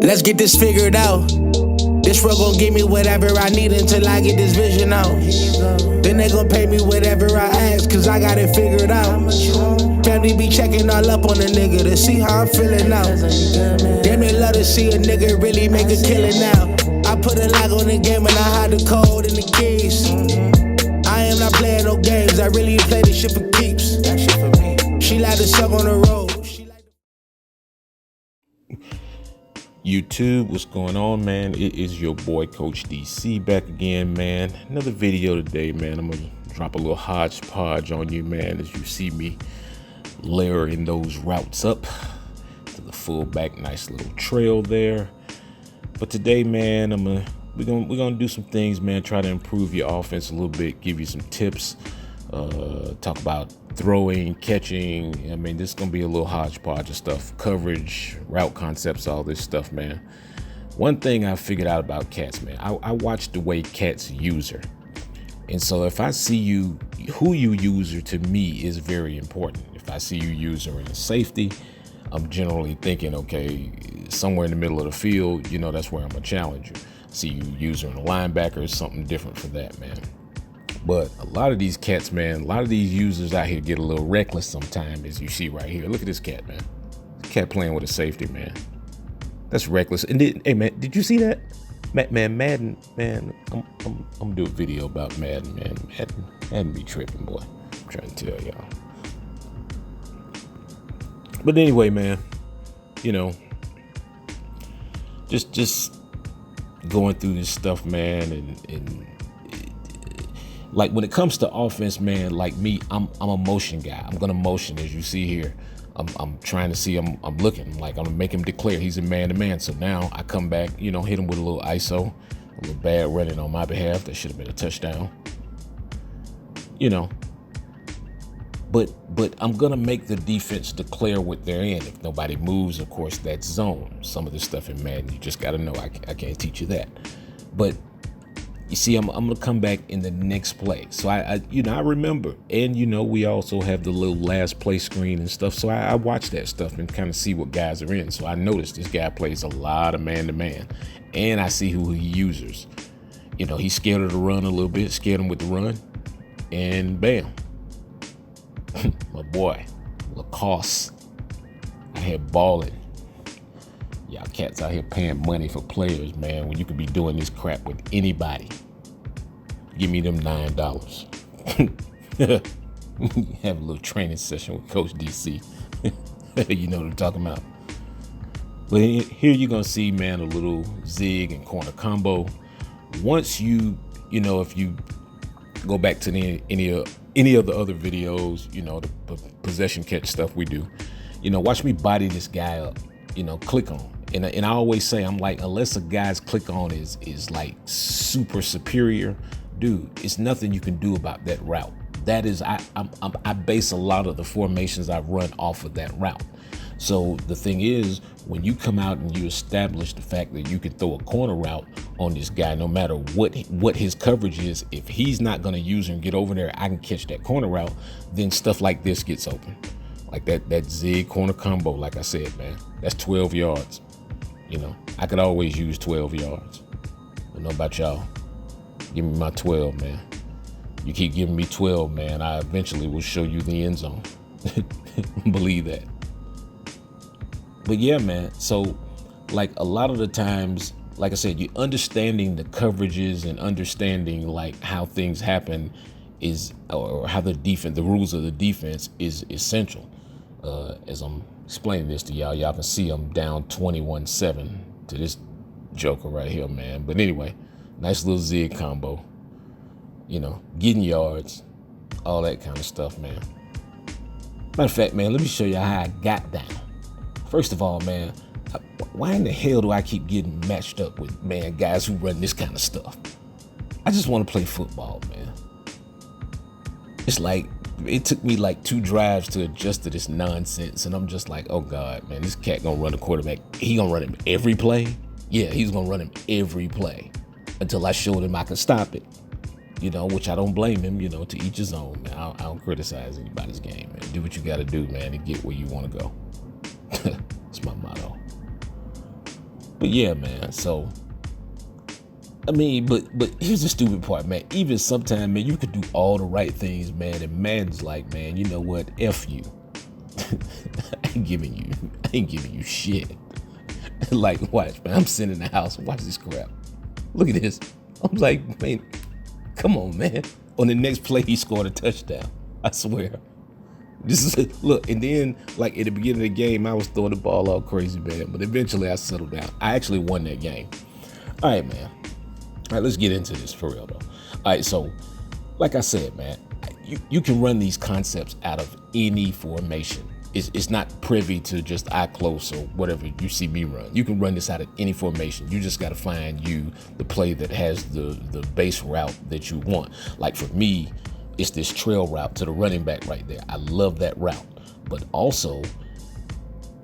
Let's get this figured out. This road gon' give me whatever I need until I get this vision out. Then they gon' pay me whatever I ask, cause I got it figured out. Family be checking all up on a nigga to see how I'm feeling now. Damn, they love to see a nigga really make a killing now. I put a lock on the game and I hide the code and the keys. I am not playing no games, I really play this shit for keeps. She like to suck on the road. YouTube, what's going on, man? It is your boy Coach DC back again, man. Another video today, man. I'm gonna drop a little hodgepodge on you, man, as you see me layering those routes up to the fullback. Nice little trail there. But today, man, we're gonna do some things, man. Try to improve your offense a little bit, give you some tips, talk about throwing, catching. I mean, this is gonna be a little hodgepodge of stuff, coverage, route concepts, all this stuff, man. One thing I figured out about cats, man, I watch the way cats use her. And so if I see you, who you use her, to me is very important. If I see you use her in safety, I'm generally thinking, okay, somewhere in the middle of the field, you know, that's where I'm gonna challenge you. See you use her in a linebacker, something different for that, man. But a lot of these cats, man, a lot of these users out here get a little reckless sometimes, as you see right here. Look at this cat, man. This cat playing with a safety, man. That's reckless. And hey, man, did you see that? Man, Madden, man, I'm gonna do a video about Madden, man. Madden be tripping, boy. I'm trying to tell y'all. But anyway, man, you know, just going through this stuff, man, and like when it comes to offense, man, like me, I'm a motion guy. I'm gonna motion, as you see here. I'm trying to see. I'm looking like I'm gonna make him declare he's a man-to-man. So now I come back, you know, hit him with a little ISO, a little bad running on my behalf. That should have been a touchdown. You know, but I'm gonna make the defense declare what they're in. If nobody moves, of course, that's zone. Some of this stuff in Madden, you just gotta know. I can't teach you that, but. You see, I'm gonna come back in the next play. So I remember, and you know, we also have the little last play screen and stuff. So I watch that stuff and kind of see what guys are in. So I noticed this guy plays a lot of man-to-man, and I see who he uses. You know, he's scared of the run a little bit, scared him with the run, and bam, my boy, Lacoste, I had balling. Y'all cats out here paying money for players, man, when you could be doing this crap with anybody. Give me them $9. Have a little training session with Coach DC. You know what I'm talking about. But here you're going to see, man, a little zig and corner combo. Once you know, if you go back to any of the other videos, you know, the possession catch stuff we do, you know, watch me body this guy up, you know, click on. And I always say, I'm like, unless a guy's click on is like super superior, dude, it's nothing you can do about that route. That is, I base a lot of the formations I run off of that route. So the thing is, when you come out and you establish the fact that you can throw a corner route on this guy, no matter what his coverage is, if he's not going to use her and get over there, I can catch that corner route, then stuff like this gets open. Like that zig corner combo, like I said, man, that's 12 yards. You know, I could always use 12 yards. I don't know about y'all. Give me my 12, man. You keep giving me 12, man, I eventually will show you the end zone. Believe that. But yeah, man, so like a lot of the times, like I said, you understanding the coverages and understanding like how things happen is, or how the rules of the defense is essential. As I'm explaining this to y'all can see I'm down 21-7 to this joker right here, man. But anyway, nice little zig combo, you know, getting yards, all that kind of stuff, man. Matter of fact, man, let me show you how I got down. First of all, man, why in the hell do I keep getting matched up with, man, guys who run this kind of stuff? I just want to play football, man. It's like, it took me like 2 drives to adjust to this nonsense, and I'm just like, oh God, man, this cat gonna run the quarterback. He gonna run him every play? Yeah, he's gonna run him every play until I showed him I can stop it. You know, which I don't blame him, you know, to each his own, man. I don't criticize anybody's game, man. Do what you gotta do, man, to get where you wanna go. That's my motto. But yeah, man. So, I mean, but here's the stupid part, man. Even sometimes, man, you could do all the right things, man, and Madden's like, man, you know what? F you. I ain't giving you shit. Like, watch, man. I'm sitting in the house. Watch this crap. Look at this. I'm like, man, come on, man. On the next play, he scored a touchdown. I swear. This is look, and then like at the beginning of the game, I was throwing the ball all crazy, man. But eventually, I settled down. I actually won that game. All right, man. All right, let's get into this for real, though. All right, so like I said, man, you can run these concepts out of any formation. It's not privy to just eye close or whatever you see me run. You can run this out of any formation. You just got to find the play that has the base route that you want. Like for me, it's this trail route to the running back right there. I love that route. But also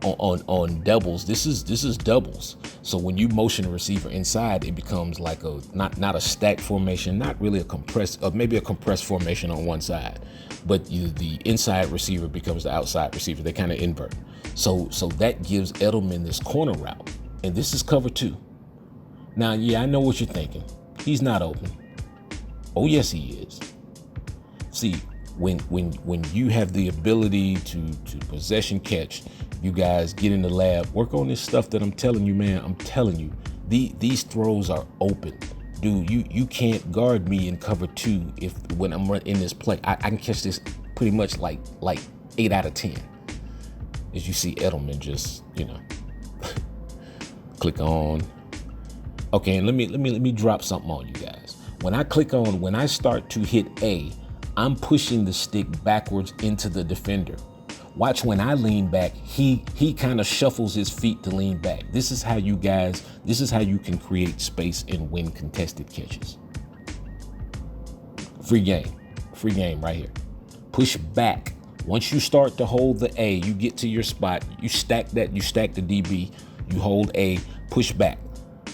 on doubles, this is doubles. So when you motion a receiver inside, it becomes like a not a stacked formation, not really a compressed, or maybe a compressed formation on one side, but the inside receiver becomes the outside receiver. They kind of invert. So that gives Edelman this corner route, and this is cover 2. Now, yeah, I know what you're thinking. He's not open. Oh yes, he is. See, when you have the ability to possession catch, you guys get in the lab, work on this stuff that I'm telling you, man. I'm telling you, these throws are open. Dude, you can't guard me in cover 2 when I'm in this play. I can catch this pretty much like 8 out of 10. As you see Edelman just, click on. Okay, and let me drop something on you guys. When I start to hit A, I'm pushing the stick backwards into the defender. Watch when I lean back, he kind of shuffles his feet to lean back. This is how you can create space and win contested catches. Free game right here. Push back. Once you start to hold the A, you get to your spot, you stack the DB, you hold A, push back.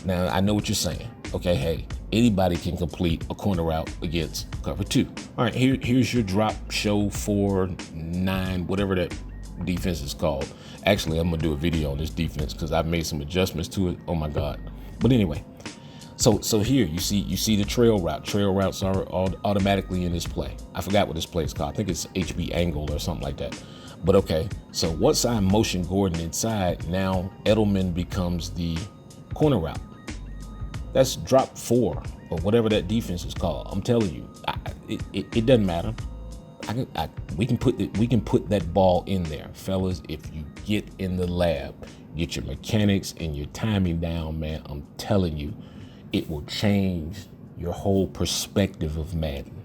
Now, I know what you're saying. Okay, hey, anybody can complete a corner route against cover 2. All right, here's your drop, show 4-9, whatever that defense is called. Actually, I'm gonna do a video on this defense because I've made some adjustments to it. Oh my God. But anyway, so here you see the trail route. Trail routes are automatically in this play. I forgot what this play is called. I think it's HB angle or something like that. But okay, so once I motion Gordon inside, now Edelman becomes the corner route. That's drop 4 or whatever that defense is called. I'm telling you, it doesn't matter. We can put that ball in there, fellas. If you get in the lab, get your mechanics and your timing down, man. I'm telling you, it will change your whole perspective of Madden.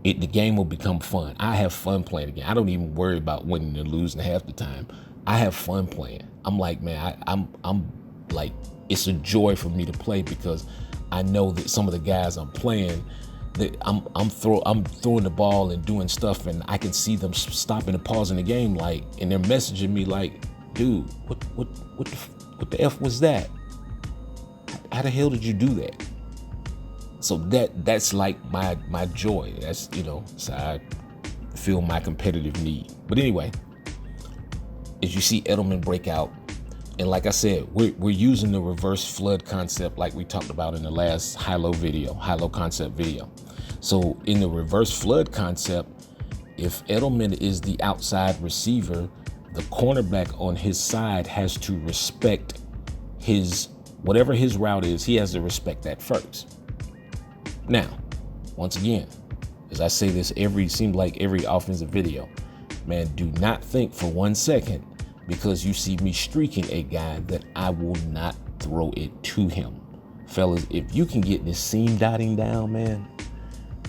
The game will become fun. I have fun playing again. I don't even worry about winning or losing half the time. I have fun playing. I'm like, man, I'm like. It's a joy for me to play because I know that some of the guys I'm playing, that I'm throwing the ball and doing stuff, and I can see them stopping and pausing the game, like, and they're messaging me like, dude, what the F was that? How the hell did you do that? So that's like my joy. That's so I feel my competitive need. But anyway, as you see Edelman break out. And like I said, we're using the reverse flood concept like we talked about in the last high-low concept video. So in the reverse flood concept, if Edelman is the outside receiver, the cornerback on his side has to respect whatever his route is, he has to respect that first. Now, once again, as I say this seems like every offensive video, man, do not think for 1 second because you see me streaking a guy that I will not throw it to him. Fellas, if you can get this seam dotting down, man,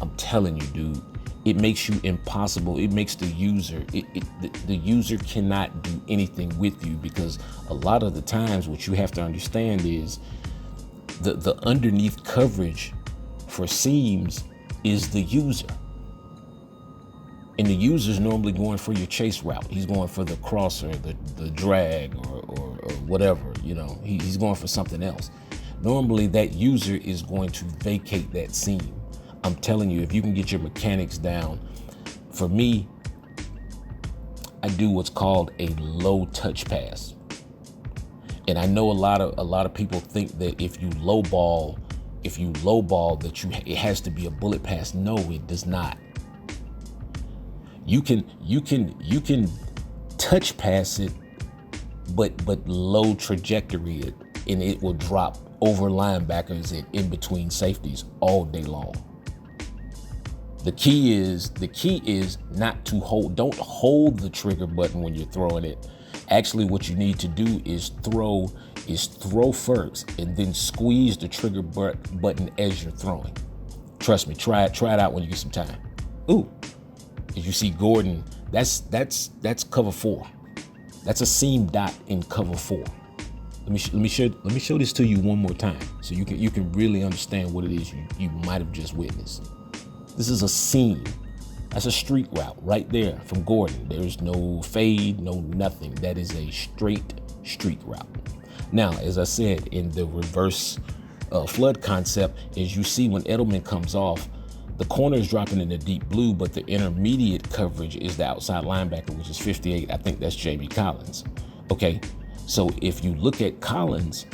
I'm telling you, dude, it makes you impossible. It makes the user, the user cannot do anything with you because a lot of the times what you have to understand is the underneath coverage for seams is the user. And the user's normally going for your chase route. He's going for the crosser, the drag, or whatever, he's going for something else. Normally that user is going to vacate that seam. I'm telling you, if you can get your mechanics down, for me, I do what's called a low touch pass. And I know a lot of people think that if you lowball that it has to be a bullet pass. No, it does not. You can touch pass it, but low trajectory it, and it will drop over linebackers and in between safeties all day long. The key is not to hold. Don't hold the trigger button when you're throwing it. Actually, what you need to do is throw first and then squeeze the trigger button as you're throwing. Trust me, try it out when you get some time. Ooh, as you see Gordon, that's cover 4. That's a seam dot in cover 4. Let me show this to you one more time so you can really understand what it is you might have just witnessed. This is a seam. That's a street route right there from Gordon. There's no fade, no nothing. That is a straight street route. Now, as I said, in the reverse flood concept, as you see when Edelman comes off, the corner is dropping in the deep blue, but the intermediate coverage is the outside linebacker, which is 58. I think that's Jamie Collins. Okay, so if you look at Collins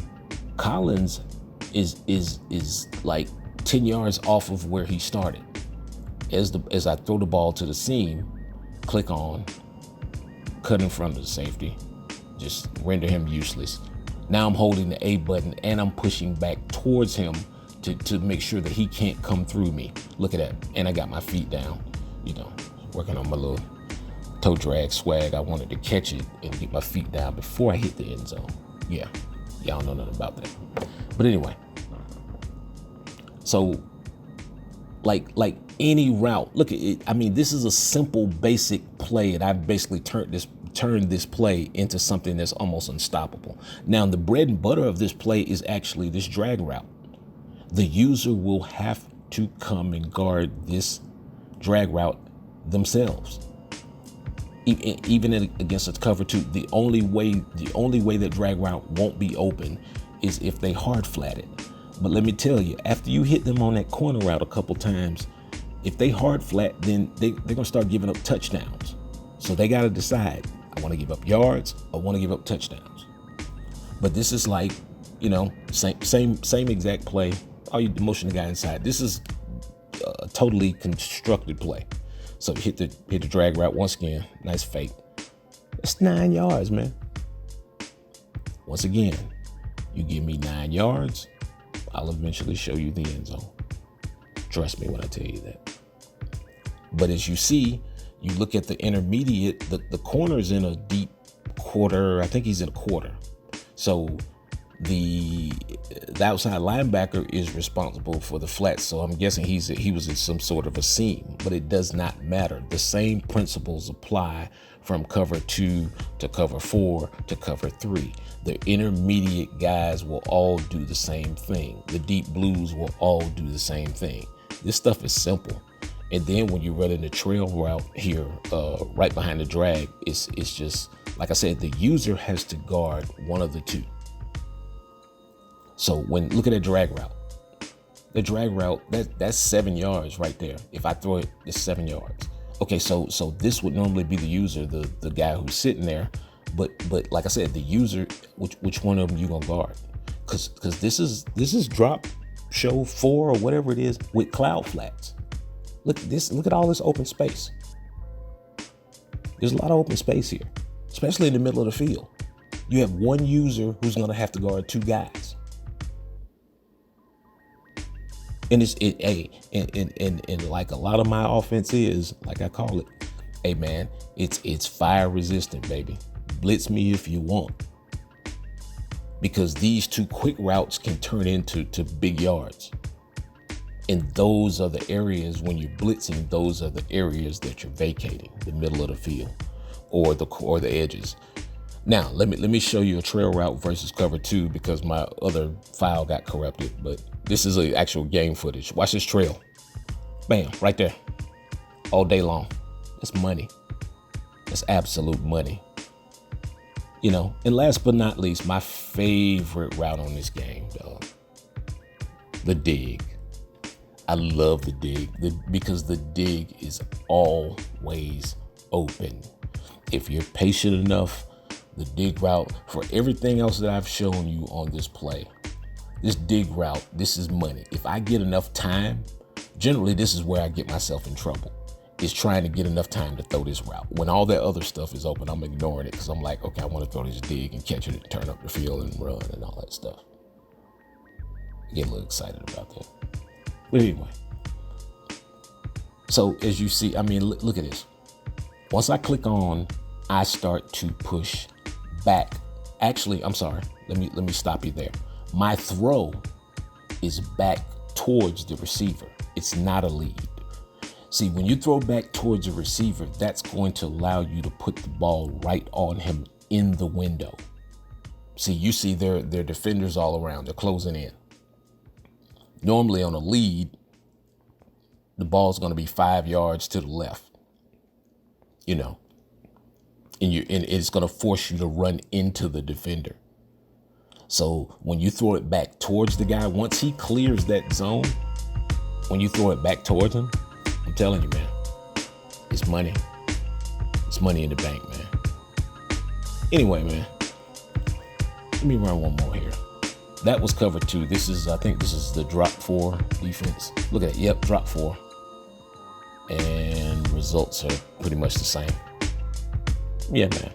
is like 10 yards off of where he started. As I throw the ball to the seam, click on, cut in front of the safety, just render him useless. Now I'm holding the A button and I'm pushing back towards him to make sure that he can't come through me. Look at that. And I got my feet down, working on my little toe drag swag. I wanted to catch it and get my feet down before I hit the end zone. Yeah, y'all know nothing about that. But anyway, so like any route, look at it. I mean, this is a simple, basic play, and I've basically turned this play into something that's almost unstoppable. Now, the bread and butter of this play is actually this drag route. The user will have to come and guard this drag route themselves. Even against a cover 2, the only way that drag route won't be open is if they hard flat it. But let me tell you, after you hit them on that corner route a couple times, if they hard flat, then they're gonna start giving up touchdowns. So they gotta decide, I wanna give up yards, I wanna give up touchdowns. But this is like, same exact play. All you motion the guy inside. This is a totally constructed play. So hit the drag route once again, nice fake. It's 9 yards, man. Once again, you give me 9 yards, I'll eventually show you the end zone. Trust me when I tell you that. But as you see, you look at the intermediate, the corner's in a deep quarter. I think he's in a quarter. So the outside linebacker is responsible for the flats. So I'm guessing he was in some sort of a seam, but it does not matter. The same principles apply from cover 2 to cover 4 to cover 3. The intermediate guys will all do the same thing. The deep blues will all do the same thing. This stuff is simple. And then when you run in the trail route here, right behind the drag, it's just, like I said, the user has to guard one of the two. So look at that drag route. The drag route, that's 7 yards right there. If I throw it, it's 7 yards. Okay, so this would normally be the user, the guy who's sitting there. But like I said, the user, which one of them you gonna guard? Cause this is drop, show 4 or whatever it is with cloud flats. Look at this. Look at all this open space. There's a lot of open space here, especially in the middle of the field. You have one user who's gonna have to guard 2 guys. And and like a lot of my offense is, like I call it, hey man, it's fire resistant, baby. Blitz me if you want. Because these 2 quick routes can turn into big yards. And those are the areas, when you're blitzing, those are the areas that you're vacating, the middle of the field or the edges. Now, let me show you a trail route versus cover 2 because my other file got corrupted, but this is an actual game footage. Watch this trail. Bam, right there. All day long. That's money. That's absolute money. And last but not least, my favorite route on this game, dog. The dig. I love the dig because the dig is always open. If you're patient enough, the dig route, for everything else that I've shown you on this play. This dig route, this is money. If I get enough time, generally this is where I get myself in trouble, is trying to get enough time to throw this route. When all that other stuff is open, I'm ignoring it because I'm like, okay, I want to throw this dig and catch it and turn up the field and run and all that stuff. I get a little excited about that. But anyway, so as you see, I mean, look at this. Once I click on, I start to push back. Actually, I'm sorry. Let me stop you there. My throw is back towards the receiver. It's not a lead. See, when you throw back towards a receiver, that's going to allow you to put the ball right on him in the window. See, you see their defenders all around. They're closing in. Normally on a lead, the ball's going to be 5 yards to the left, you know, and it's going to force you to run into the defender. So when you throw it back towards the guy, once he clears that zone, when you throw it back towards him, I'm telling you, man, it's money. It's money in the bank, man. Anyway, man, let me run one more here. That was cover 2. I think this is the drop 4 defense. Look at it. Yep, drop 4. And results are pretty much the same. Yeah, man.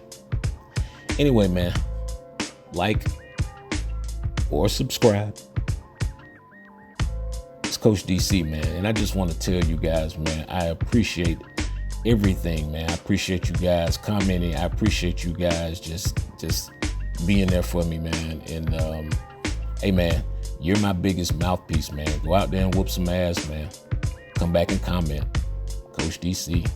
Anyway, man, like or subscribe. It's Coach DC, man. And I just want to tell you guys, man, I appreciate everything, man. I appreciate you guys commenting. I appreciate you guys just being there for me, man. And hey, man, you're my biggest mouthpiece, man. Go out there and whoop some ass, man. Come back and comment. Coach DC.